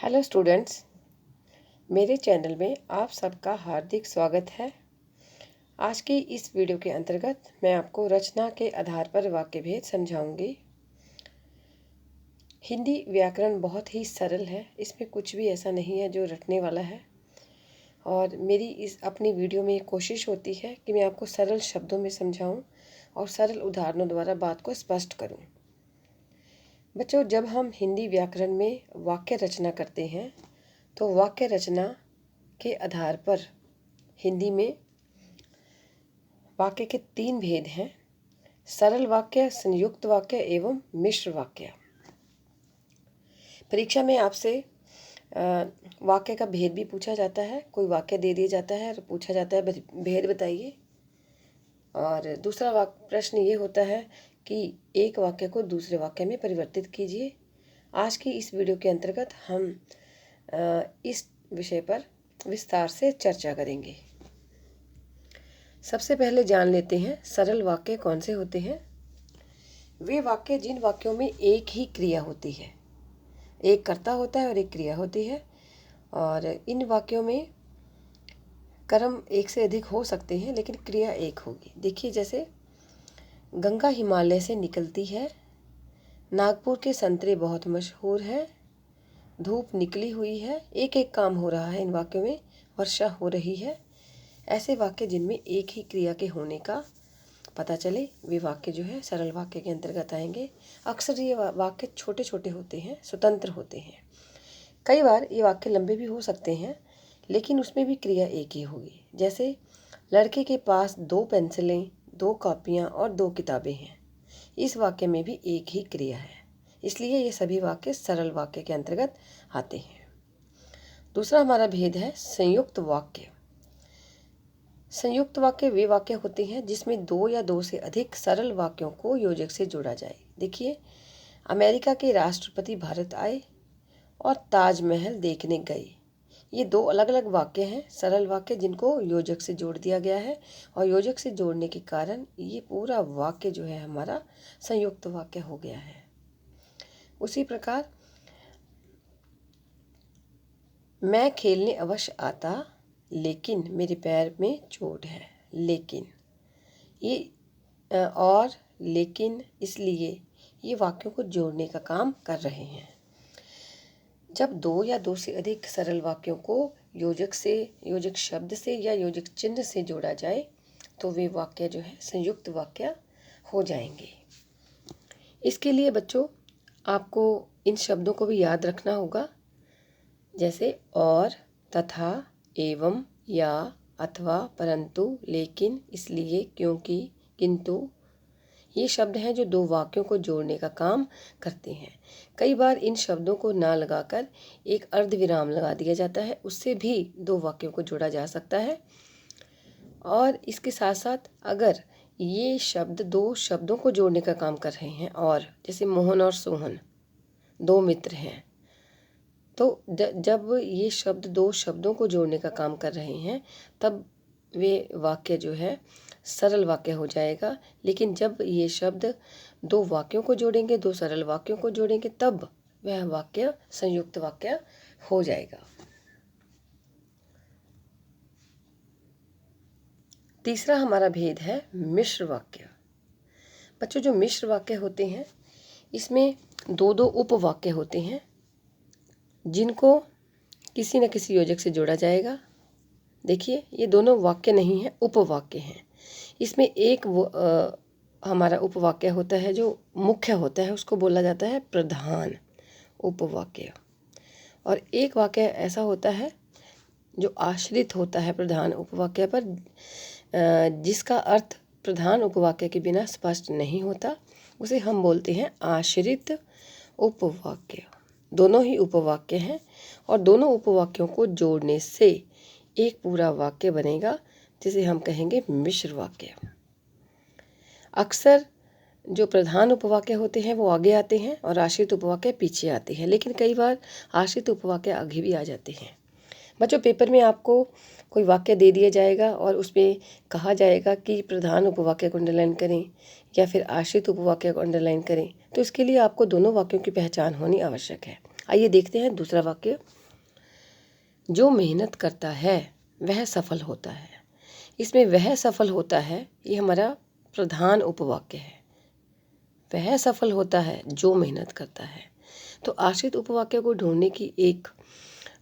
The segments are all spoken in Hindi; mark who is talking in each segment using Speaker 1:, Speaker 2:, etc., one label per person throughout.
Speaker 1: हेलो स्टूडेंट्स, मेरे चैनल में आप सबका हार्दिक स्वागत है। आज की इस वीडियो के अंतर्गत मैं आपको रचना के आधार पर वाक्य भेद समझाऊंगी। हिंदी व्याकरण बहुत ही सरल है, इसमें कुछ भी ऐसा नहीं है जो रटने वाला है। और मेरी इस अपनी वीडियो में कोशिश होती है कि मैं आपको सरल शब्दों में समझाऊं और सरल उदाहरणों द्वारा बात को स्पष्ट करूं। बच्चों, जब हम हिंदी व्याकरण में वाक्य रचना करते हैं तो वाक्य रचना के आधार पर हिंदी में वाक्य के 3 भेद हैं: सरल वाक्य, संयुक्त वाक्य एवं मिश्र वाक्य। परीक्षा में आपसे वाक्य का भेद भी पूछा जाता है। कोई वाक्य दे दिया जाता है और पूछा जाता है भेद बताइए। और दूसरा प्रश्न ये होता है कि एक वाक्य को दूसरे वाक्य में परिवर्तित कीजिए। आज की इस वीडियो के अंतर्गत हम इस विषय पर विस्तार से चर्चा करेंगे। सबसे पहले जान लेते हैं सरल वाक्य कौन से होते हैं। वे वाक्य जिन वाक्यों में एक ही क्रिया होती है, एक कर्ता होता है और एक क्रिया होती है, और इन वाक्यों में कर्म एक से अधिक हो सकते हैं लेकिन क्रिया एक होगी। देखिए, जैसे गंगा हिमालय से निकलती है, नागपुर के संतरे बहुत मशहूर है, धूप निकली हुई है। एक एक काम हो रहा है इन वाक्यों में, वर्षा हो रही है। ऐसे वाक्य जिनमें एक ही क्रिया के होने का पता चले, वे वाक्य जो है सरल वाक्य के अंतर्गत आएंगे। अक्सर ये वाक्य छोटे छोटे होते हैं, स्वतंत्र होते हैं। कई बार ये वाक्य लंबे भी हो सकते हैं लेकिन उसमें भी क्रिया एक ही होगी। जैसे लड़के के पास 2 पेंसिलें, 2 कॉपियाँ और 2 किताबें हैं। इस वाक्य में भी एक ही क्रिया है, इसलिए ये सभी वाक्य सरल वाक्य के अंतर्गत आते हैं। दूसरा हमारा भेद है संयुक्त वाक्य। संयुक्त वाक्य वे वाक्य होते हैं जिसमें 2 या 2 से अधिक सरल वाक्यों को योजक से जोड़ा जाए। देखिए, अमेरिका के राष्ट्रपति भारत आए और ताजमहल देखने गए। ये 2 अलग अलग वाक्य हैं, सरल वाक्य, जिनको योजक से जोड़ दिया गया है, और योजक से जोड़ने के कारण ये पूरा वाक्य जो है हमारा संयुक्त वाक्य हो गया है। उसी प्रकार, मैं खेलने अवश्य आता लेकिन मेरे पैर में चोट है। लेकिन ये और लेकिन इसलिए ये वाक्यों को जोड़ने का काम कर रहे हैं। जब 2 या 2 से अधिक सरल वाक्यों को योजक शब्द से या योजक चिन्ह से जोड़ा जाए तो वे वाक्य जो है संयुक्त वाक्य हो जाएंगे। इसके लिए बच्चों, आपको इन शब्दों को भी याद रखना होगा, जैसे और, तथा, एवं, या, अथवा, परंतु, लेकिन, इसलिए, क्योंकि, किंतु। ये शब्द हैं जो 2 वाक्यों को जोड़ने का काम करते हैं। कई बार इन शब्दों को ना लगाकर एक अर्धविराम लगा दिया जाता है, उससे भी 2 वाक्यों को जोड़ा जा सकता है। और इसके साथ साथ अगर ये शब्द 2 शब्दों को जोड़ने का काम कर रहे हैं, और जैसे मोहन और सोहन 2 मित्र हैं, तो जब ये शब्द 2 शब्दों को जोड़ने का काम कर रहे हैं तब वे वाक्य जो है सरल वाक्य हो जाएगा। लेकिन जब ये शब्द 2 वाक्यों को जोड़ेंगे, 2 सरल वाक्यों को जोड़ेंगे, तब वह वाक्य संयुक्त वाक्य हो जाएगा। तीसरा हमारा भेद है मिश्र वाक्य। बच्चों, जो मिश्र वाक्य होते हैं इसमें 2-2 उपवाक्य होते हैं जिनको किसी न किसी योजक से जोड़ा जाएगा। देखिए, ये दोनों वाक्य नहीं हैं, उपवाक्य हैं। इसमें एक हमारा उपवाक्य होता है जो मुख्य होता है, उसको बोला जाता है प्रधान उपवाक्य। और एक वाक्य ऐसा होता है जो आश्रित होता है प्रधान उपवाक्य पर, जिसका अर्थ प्रधान उपवाक्य के बिना स्पष्ट नहीं होता, उसे हम बोलते हैं आश्रित उपवाक्य। दोनों ही उपवाक्य हैं और दोनों उपवाक्यों को जोड़ने से एक पूरा वाक्य बनेगा, जिसे हम कहेंगे मिश्र वाक्य। अक्सर जो प्रधान उपवाक्य होते हैं वो आगे आते हैं और आश्रित उपवाक्य पीछे आते हैं, लेकिन कई बार आश्रित उपवाक्य आगे भी आ जाते हैं। बच्चों, पेपर में आपको कोई वाक्य दे दिया जाएगा और उसमें कहा जाएगा कि प्रधान उपवाक्य को अंडरलाइन करें या फिर आश्रित उपवाक्य को अंडरलाइन करें, तो इसके लिए आपको दोनों वाक्यों की पहचान होनी आवश्यक है। आइए देखते हैं दूसरा वाक्य। जो मेहनत करता है वह सफल होता है। इसमें वह सफल होता है, ये हमारा प्रधान उपवाक्य है। वह सफल होता है जो मेहनत करता है। तो आश्रित उपवाक्य को ढूंढने की एक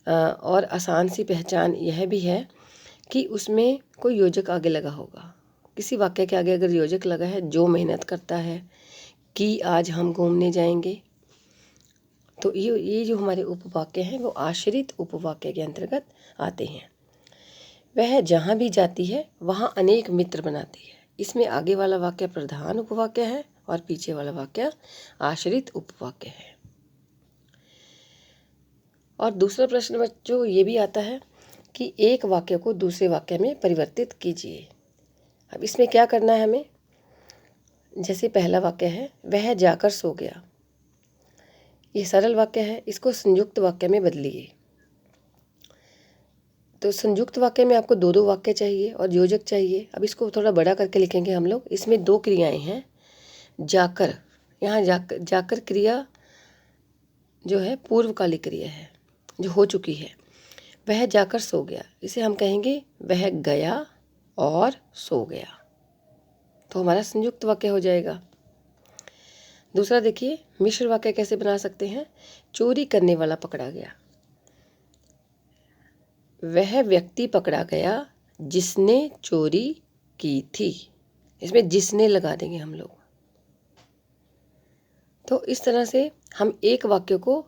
Speaker 1: और आसान सी पहचान यह भी है कि उसमें कोई योजक आगे लगा होगा। किसी वाक्य के आगे अगर योजक लगा है, जो मेहनत करता है, कि आज हम घूमने जाएंगे, तो ये जो हमारे उपवाक्य हैं वो आश्रित उपवाक्य के अंतर्गत आते हैं। वह जहाँ भी जाती है वहाँ अनेक मित्र बनाती है। इसमें आगे वाला वाक्य प्रधान उपवाक्य है और पीछे वाला वाक्य आश्रित उपवाक्य है। और दूसरा प्रश्न बच्चों ये भी आता है कि एक वाक्य को दूसरे वाक्य में परिवर्तित कीजिए। अब इसमें क्या करना है हमें? जैसे पहला वाक्य है, वह जाकर सो गया। ये सरल वाक्य है, इसको संयुक्त वाक्य में बदलिए। तो संयुक्त वाक्य में आपको दो वाक्य चाहिए और योजक चाहिए। अब इसको थोड़ा बड़ा करके लिखेंगे हम लोग। इसमें दो क्रियाएं हैं। जाकर, यहाँ जाकर क्रिया जो है पूर्वकालिक क्रिया है जो हो चुकी है। वह जाकर सो गया, इसे हम कहेंगे वह गया और सो गया, तो हमारा संयुक्त वाक्य हो जाएगा। दूसरा देखिए, मिश्र वाक्य कैसे बना सकते हैं। चोरी करने वाला पकड़ा गया। वह व्यक्ति पकड़ा गया जिसने चोरी की थी। इसमें जिसने लगा देंगे हम लोग। तो इस तरह से हम एक वाक्य को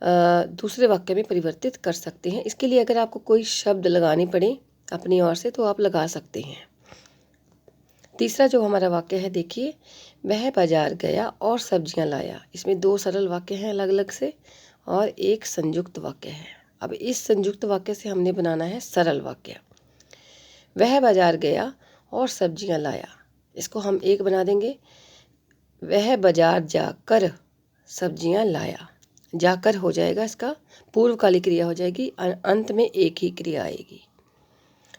Speaker 1: दूसरे वाक्य में परिवर्तित कर सकते हैं। इसके लिए अगर आपको कोई शब्द लगाने पड़े अपनी ओर से तो आप लगा सकते हैं। तीसरा जो हमारा वाक्य है, देखिए, वह बाजार गया और सब्जियां लाया। इसमें दो सरल वाक्य हैं अलग अलग से और एक संयुक्त वाक्य है। अब इस संयुक्त वाक्य से हमने बनाना है सरल वाक्य। वह बाजार गया और सब्जियां लाया, इसको हम एक बना देंगे। वह बाजार जाकर सब्जियां लाया। जाकर हो जाएगा, इसका पूर्वकालिक क्रिया हो जाएगी, अंत में एक ही क्रिया आएगी।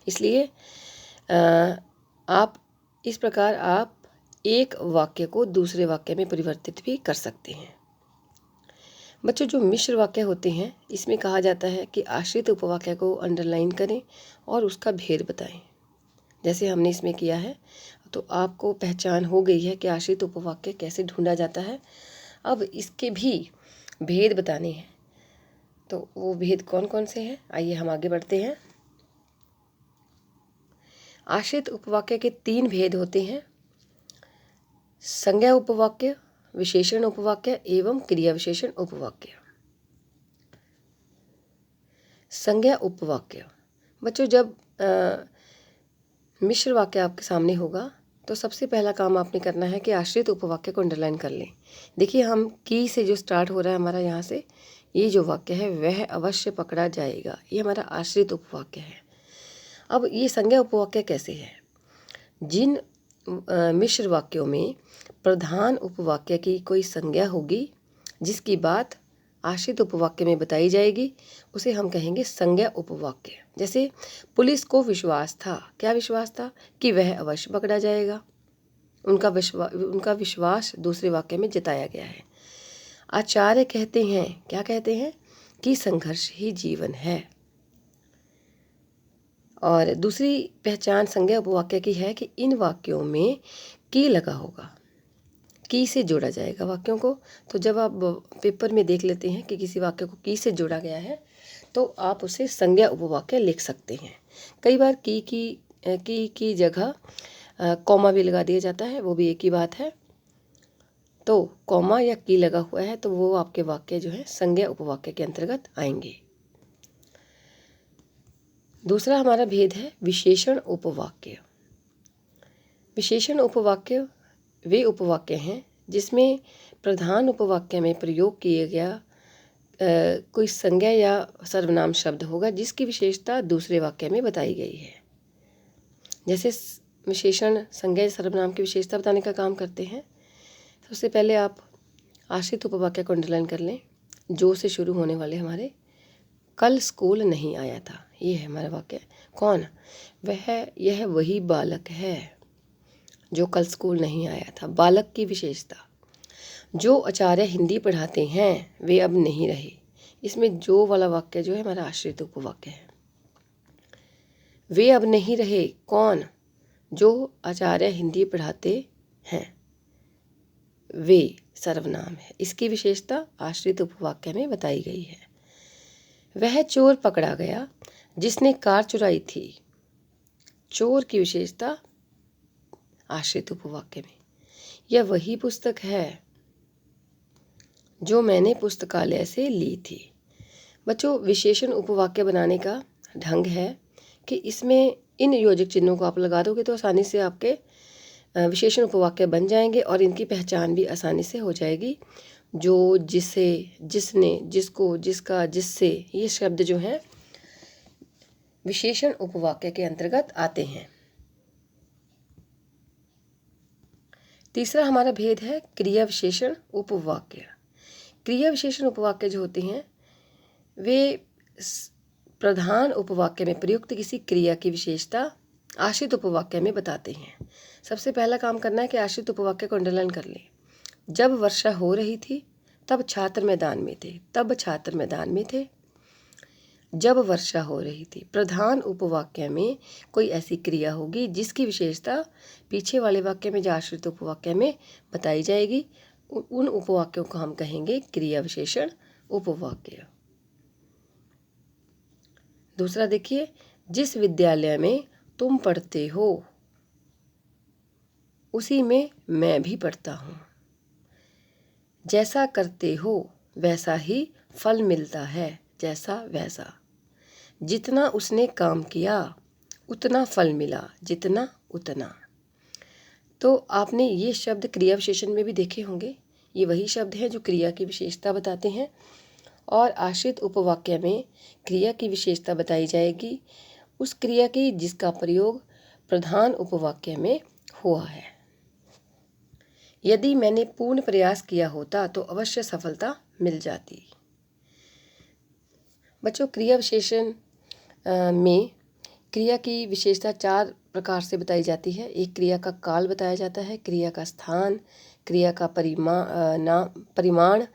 Speaker 1: इसलिए इस प्रकार आप एक वाक्य को दूसरे वाक्य में परिवर्तित भी कर सकते हैं। बच्चों, जो मिश्र वाक्य होते हैं इसमें कहा जाता है कि आश्रित उपवाक्य को अंडरलाइन करें और उसका भेद बताएं। जैसे हमने इसमें किया है, तो आपको पहचान हो गई है कि आश्रित उपवाक्य कैसे ढूंढा जाता है। अब इसके भी भेद बताने हैं। तो वो भेद कौन कौन से हैं, आइए हम आगे बढ़ते हैं। आश्रित उपवाक्य के 3 भेद होते हैं। संज्ञा उपवाक्य, विशेषण उपवाक्य एवं क्रिया विशेषण उपवाक्य। संज्ञा उपवाक्य, बच्चों, जब मिश्र वाक्य आपके सामने होगा तो सबसे पहला काम आपने करना है कि आश्रित उपवाक्य को अंडरलाइन कर लें। देखिए, हम की से जो स्टार्ट हो रहा है हमारा, यहाँ से ये जो वाक्य है वह अवश्य पकड़ा जाएगा, ये हमारा आश्रित उपवाक्य है। अब ये संज्ञा उपवाक्य कैसे है? जिन मिश्र वाक्यों में प्रधान उपवाक्य की कोई संज्ञा होगी जिसकी बात आश्रित उपवाक्य में बताई जाएगी, उसे हम कहेंगे संज्ञा उपवाक्य। जैसे पुलिस को विश्वास था, क्या विश्वास था? कि वह अवश्य पकड़ा जाएगा। उनका विश्वास दूसरे वाक्य में जताया गया है। आचार्य कहते हैं, क्या कहते हैं? कि संघर्ष ही जीवन है। और दूसरी पहचान संज्ञा उपवाक्य की है कि इन वाक्यों में की लगा होगा, की से जोड़ा जाएगा वाक्यों को। तो जब आप पेपर में देख लेते हैं कि किसी वाक्य को की से जोड़ा गया है तो आप उसे संज्ञा उपवाक्य लिख सकते हैं। कई बार की जगह कॉमा भी लगा दिया जाता है, वो भी एक ही बात है। तो कॉमा या की लगा हुआ है तो वो आपके वाक्य जो है संज्ञा उपवाक्य के अंतर्गत आएंगे। दूसरा हमारा भेद है विशेषण उपवाक्य। विशेषण उपवाक्य वे उपवाक्य हैं जिसमें प्रधान उपवाक्य में प्रयोग किया गया कोई संज्ञा या सर्वनाम शब्द होगा जिसकी विशेषता दूसरे वाक्य में बताई गई है। जैसे विशेषण संज्ञा या सर्वनाम की विशेषता बताने का काम करते हैं। सबसे पहले आप आश्रित उपवाक्य को अंडरलाइन कर लें। जो से शुरू होने वाले हमारे, कल स्कूल नहीं आया था, ये है हमारा वाक्य। कौन? यह वही बालक है जो कल स्कूल नहीं आया था। बालक की विशेषता। जो आचार्य हिंदी पढ़ाते हैं वे अब नहीं रहे। इसमें जो वाला वाक्य जो है हमारा आश्रित उपवाक्य है। वे अब नहीं रहे कौन? जो आचार्य हिंदी पढ़ाते हैं। वे सर्वनाम है। इसकी विशेषता आश्रित उपवाक्य में बताई गई है। वह चोर पकड़ा गया जिसने कार चुराई थी। चोर की विशेषता आश्रित उपवाक्य में। यह वही पुस्तक है जो मैंने पुस्तकालय से ली थी। बच्चों, विशेषण उपवाक्य बनाने का ढंग है कि इसमें इन योजक चिन्हों को आप लगा दोगे तो आसानी से आपके विशेषण उपवाक्य बन जाएंगे और इनकी पहचान भी आसानी से हो जाएगी। जो, जिसे, जिसने, जिसको, जिसका, जिससे, ये शब्द जो हैं विशेषण उपवाक्य के अंतर्गत आते हैं। तीसरा हमारा भेद है क्रिया विशेषण उपवाक्य। क्रिया विशेषण उपवाक्य जो होते हैं वे प्रधान उपवाक्य में प्रयुक्त किसी क्रिया की विशेषता आश्रित उपवाक्य में बताते हैं। सबसे पहला काम करना है कि आश्रित उपवाक्य को अंडरलाइन कर लें। जब वर्षा हो रही थी तब छात्र मैदान में थे। तब छात्र मैदान में थे। जब वर्षा हो रही थी। प्रधान उपवाक्य में कोई ऐसी क्रिया होगी जिसकी विशेषता पीछे वाले वाक्य में, जो आश्रित उपवाक्य में बताई जाएगी। उन उपवाक्यों को हम कहेंगे क्रिया विशेषण उपवाक्य। दूसरा देखिए, जिस विद्यालय में तुम पढ़ते हो उसी में मैं भी पढ़ता हूँ। जैसा करते हो वैसा ही फल मिलता है। जैसा वैसा। जितना उसने काम किया उतना फल मिला। जितना उतना। तो आपने ये शब्द क्रिया विशेषण में भी देखे होंगे। ये वही शब्द हैं जो क्रिया की विशेषता बताते हैं और आश्रित उपवाक्य में क्रिया की विशेषता बताई जाएगी उस क्रिया की जिसका प्रयोग प्रधान उपवाक्य में हुआ है। यदि मैंने पूर्ण प्रयास किया होता तो अवश्य सफलता मिल जाती। बच्चों, क्रिया विशेषण में क्रिया की विशेषता 4 प्रकार से बताई जाती है। एक क्रिया का काल बताया जाता है, क्रिया का स्थान, क्रिया का परिमाण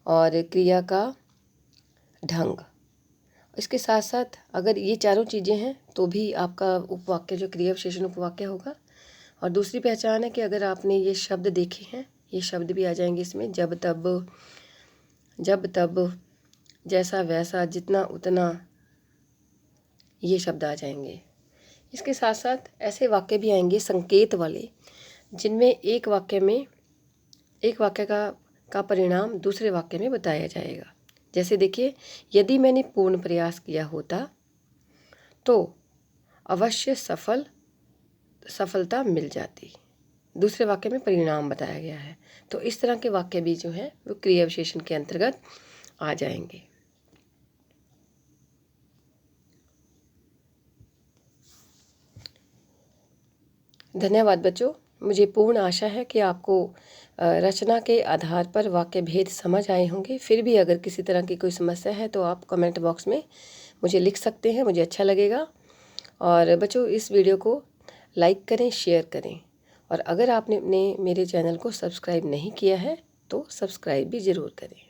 Speaker 1: और क्रिया का ढंग। इसके साथ साथ अगर ये चारों चीज़ें हैं तो भी आपका उपवाक्य जो क्रिया विशेषण उपवाक्य होगा। और दूसरी पहचान है कि अगर आपने ये शब्द देखे हैं, ये शब्द भी आ जाएंगे इसमें। जब तब, जब तब, जैसा वैसा, जितना उतना, ये शब्द आ जाएंगे। इसके साथ साथ ऐसे वाक्य भी आएंगे संकेत वाले जिनमें एक वाक्य का परिणाम दूसरे वाक्य में बताया जाएगा। जैसे देखिए, यदि मैंने पूर्ण प्रयास किया होता तो अवश्य सफलता मिल जाती। दूसरे वाक्य में परिणाम बताया गया है। तो इस तरह के वाक्य भी जो है वो क्रिया विशेषण के अंतर्गत आ जाएंगे। धन्यवाद बच्चों। मुझे पूर्ण आशा है कि आपको रचना के आधार पर वाक्य भेद समझ आए होंगे। फिर भी अगर किसी तरह की कोई समस्या है तो आप कमेंट बॉक्स में मुझे लिख सकते हैं, मुझे अच्छा लगेगा। और बच्चों, इस वीडियो को लाइक करें, शेयर करें और अगर आपने मेरे चैनल को सब्सक्राइब नहीं किया है तो सब्सक्राइब भी ज़रूर करें।